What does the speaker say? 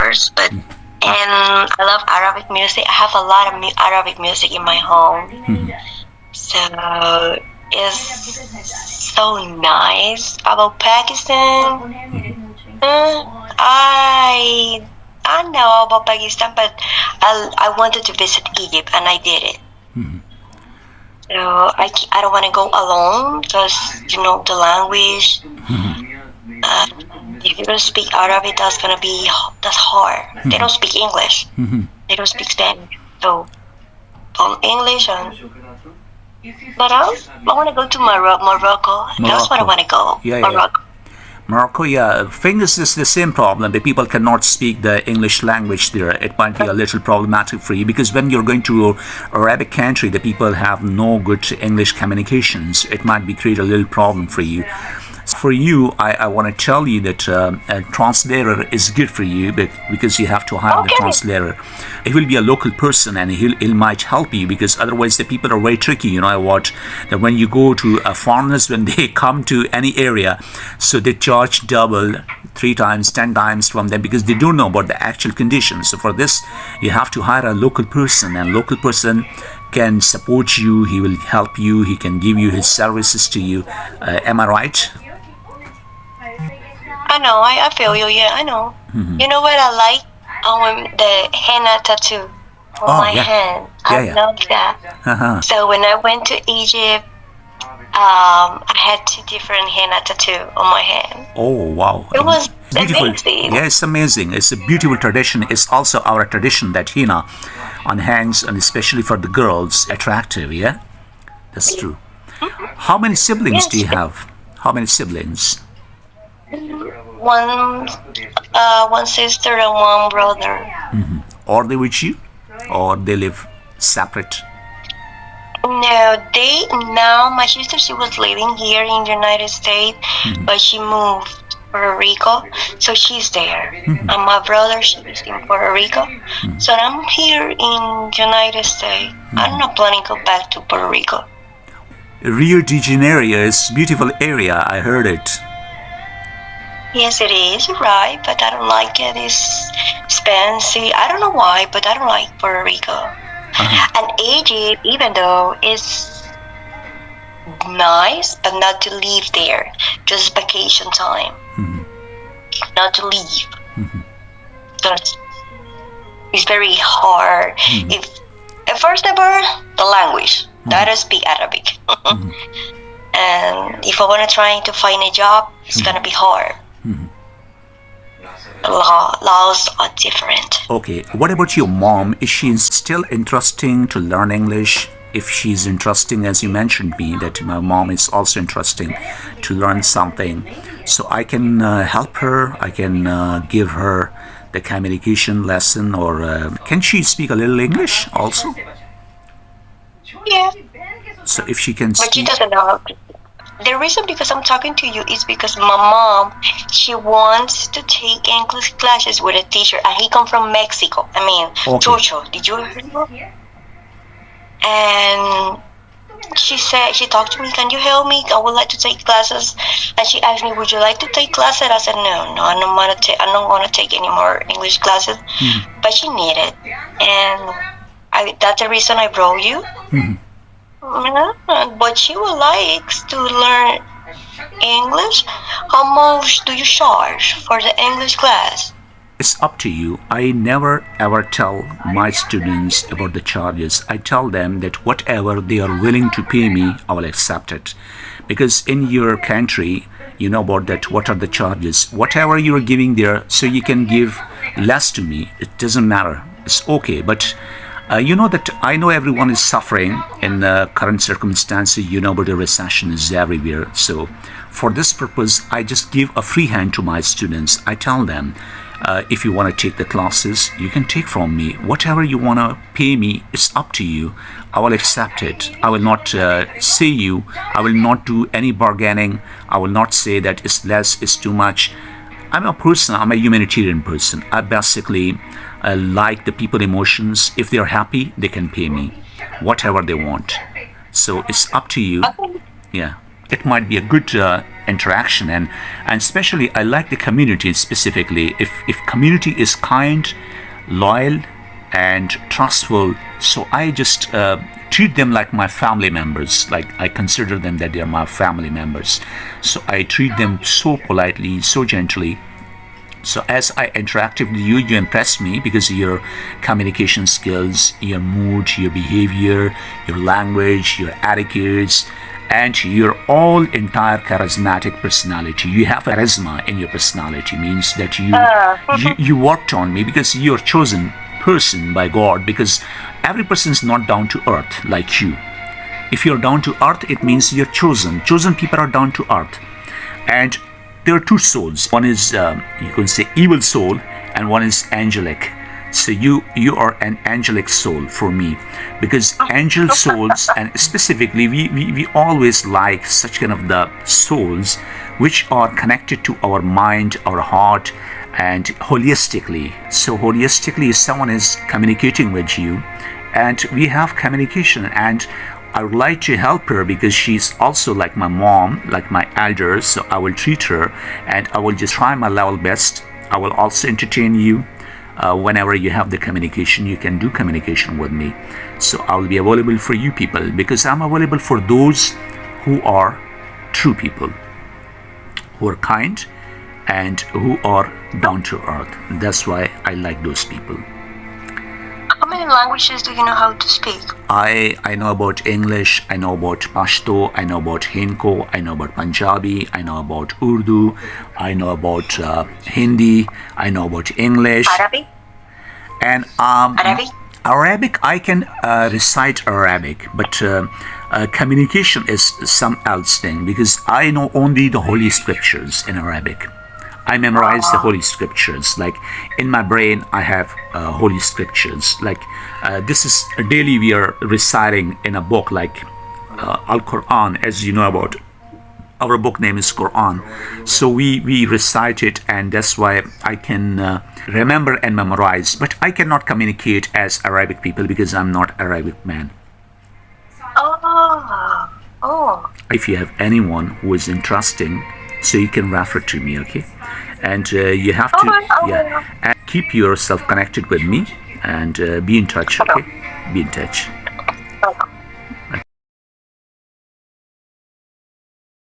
first, but and I love Arabic music. I have a lot of Arabic music in my home, so it's so nice about Pakistan. I know about Pakistan, but I wanted to visit Egypt, and I did it. So I don't want to go alone because the language. If you don't speak Arabic, that's hard. They don't speak English. They don't speak Spanish. So English but I want to go to Morocco. That's what I want to go. Morocco. Morocco, I think this is the same problem. The people cannot speak the English language there. It might be a little problematic for you because when you're going to an Arabic country, the people have no good English communications. It might be create a little problem for you. For you, I want to tell you that a translator is good for you because you have to hire the translator. He will be a local person and he might help you because otherwise the people are very tricky. I watch that when you go to foreigners, when they come to any area, so they charge double, 3 times, 10 times from them because they don't know about the actual conditions. So for this, you have to hire a local person, and local person can support you. He will help you. He can give you his services to you. Am I right? I know, I feel you, I know. You know what I like? The henna tattoo on my hand. I love that. So when I went to Egypt, I had 2 different henna tattoo on my hand. Oh, wow. It was beautiful. amazing. Yeah, it's amazing. It's a beautiful tradition. It's also our tradition that henna on hands, and especially for the girls, attractive, yeah? That's true. How many siblings do you have? How many siblings? One sister and one brother. Are they with you, or they live separate? No, now my sister, she was living here in the United States, but she moved to Puerto Rico, so she's there. And my brother, she's in Puerto Rico, so I'm here in the United States. I'm not planning to go back to Puerto Rico. Rio de Janeiro is a beautiful area. I heard it. Yes, it is. You're right, but I don't like it. It's expensive. I don't know why, but I don't like Puerto Rico. And Egypt, even though it's nice, but not to live there. Just vacation time. Not to leave. So it's very hard. First of all, the language. I don't speak Arabic. And if I want to try to find a job, it's going to be hard. Laws are different. Okay, what about your mom? Is she still interesting to learn English? If she's interesting, as you mentioned me, that my mom is also interesting to learn something, so I can help her. I can give her the communication lesson, or can she speak a little English also? Yeah. So if she can speak. But she doesn't know how to. The reason because I'm talking to you is because my mom, she wants to take English classes with a teacher, and he come from Mexico. Georgia. Did you hear? And she talked to me, can you help me? I would like to take classes. And she asked me, would you like to take classes? I said, no, I don't want to take any more English classes. But she needed, and that's the reason I brought you. But she would like to learn English. How much do you charge for the English class? It's up to you. I never ever tell my students about the charges. I tell them that whatever they are willing to pay me, I will accept it. Because in your country, you know about that, what are the charges. Whatever you are giving there, so you can give less to me. It doesn't matter. It's okay. But you know that I know everyone is suffering in current circumstances. You know, but the recession is everywhere. So for this purpose, I just give a free hand to my students. I tell them, if you want to take the classes, you can take from me. Whatever you want to pay me, it's up to you. I will accept it. I will not say you. I will not do any bargaining. I will not say that it's less, it's too much. I'm a humanitarian person. I basically like the people emotions. If they're happy, they can pay me whatever they want. So it's up to you. Yeah. it might be a good interaction. And especially I like the community specifically. If community is kind, loyal, and trustful, so I just treat them like my family members. Like I consider them that they are my family members. So I treat them so politely, so gently. So as I interacted with you, you impressed me because of your communication skills, your mood, your behavior, your language, your attitudes, and your all entire charismatic personality. You have charisma in your personality, means that you worked on me because you're chosen person by God, because every person is not down to earth like you. If you're down to earth, it means you're chosen. Chosen people are down to earth. And there are two souls. One is, you can say, evil soul, and one is angelic. So you are an angelic soul for me, because angel souls, and specifically we always like such kind of the souls which are connected to our mind, our heart, and holistically. So holistically, if someone is communicating with you, and we have communication, and I would like to help her because she's also like my mom, like my elders. So I will treat her, and I will just try my level best. I will also entertain you. Whenever you have the communication, you can do communication with me. So I will be available for you people, because I'm available for those who are true people, who are kind, and who are down to earth. That's why I like those people. How many languages do you know how to speak? I know about English, I know about Pashto, I know about Hinko, I know about Punjabi, I know about Urdu, I know about Hindi, I know about English. Arabic? And Arabic, I can recite Arabic, but communication is some else thing, because I know only the Holy Scriptures in Arabic. I memorize the Holy Scriptures. Like in my brain, I have Holy Scriptures. Like this is daily we are reciting in a book like Al-Quran, as you know about. Our book name is Quran. So we recite it, and that's why I can remember and memorize. But I cannot communicate as Arabic people because I'm not Arabic man. Oh. If you have anyone who is interesting, so you can refer to me, okay? And you have to and keep yourself connected with me, and be in touch, okay? Be in touch.